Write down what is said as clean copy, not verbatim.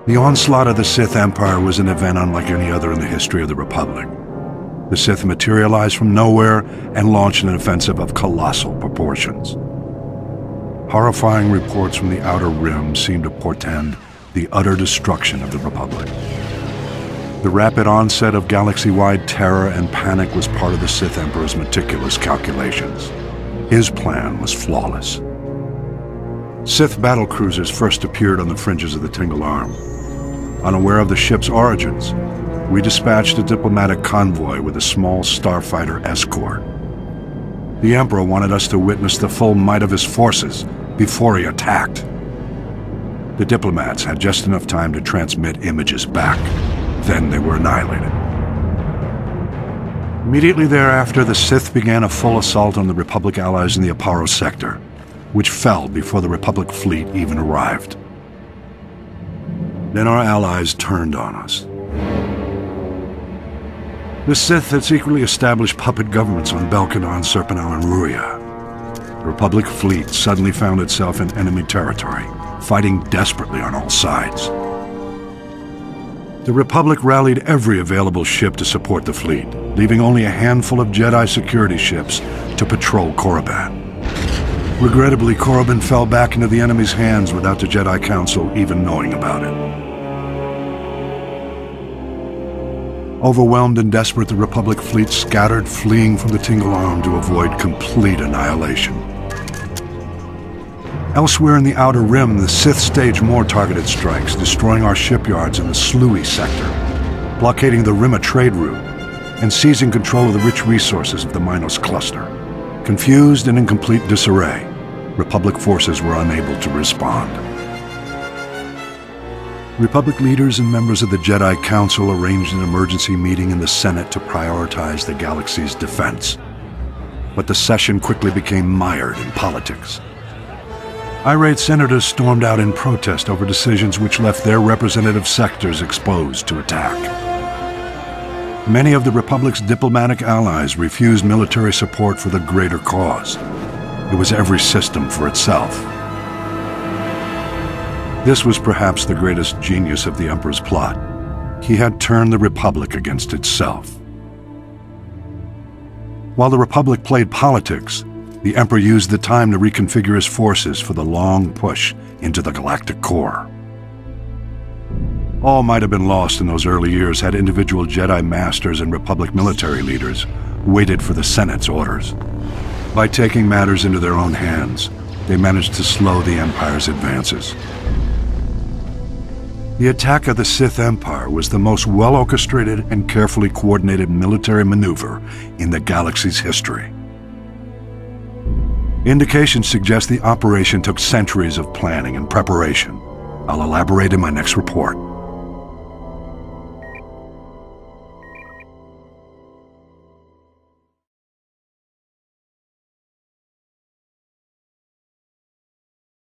The onslaught of the Sith Empire was an event unlike any other in the history of the Republic. The Sith materialized from nowhere and launched an offensive of colossal proportions. Horrifying reports from the Outer Rim seemed to portend the utter destruction of the Republic. The rapid onset of galaxy-wide terror and panic was part of the Sith Emperor's meticulous calculations. His plan was flawless. Sith battlecruisers first appeared on the fringes of the Tingle Arm. Unaware of the ship's origins, we dispatched a diplomatic convoy with a small starfighter escort. The Emperor wanted us to witness the full might of his forces before he attacked. The diplomats had just enough time to transmit images back. Then they were annihilated. Immediately thereafter, the Sith began a full assault on the Republic allies in the Aparo sector, which fell before the Republic fleet even arrived. Then our allies turned on us. The Sith had secretly established puppet governments on Belkanon, Serpenal, and Ruria. The Republic fleet suddenly found itself in enemy territory, fighting desperately on all sides. The Republic rallied every available ship to support the fleet, leaving only a handful of Jedi security ships to patrol Korriban. Regrettably, Korriban fell back into the enemy's hands without the Jedi Council even knowing about it. Overwhelmed and desperate, the Republic fleet scattered, fleeing from the Tingle Arm to avoid complete annihilation. Elsewhere in the Outer Rim, the Sith staged more targeted strikes, destroying our shipyards in the Sluy sector, blockading the Rimma trade route, and seizing control of the rich resources of the Minos cluster. Confused and in complete disarray, Republic forces were unable to respond. Republic leaders and members of the Jedi Council arranged an emergency meeting in the Senate to prioritize the galaxy's defense. But the session quickly became mired in politics. Irate senators stormed out in protest over decisions which left their representative sectors exposed to attack. Many of the Republic's diplomatic allies refused military support for the greater cause. It was every system for itself. This was perhaps the greatest genius of the Emperor's plot. He had turned the Republic against itself. While the Republic played politics, the Emperor used the time to reconfigure his forces for the long push into the galactic core. All might have been lost in those early years had individual Jedi Masters and Republic military leaders waited for the Senate's orders. By taking matters into their own hands, they managed to slow the Empire's advances. The attack of the Sith Empire was the most well-orchestrated and carefully coordinated military maneuver in the galaxy's history. Indications suggest the operation took centuries of planning and preparation. I'll elaborate in my next report.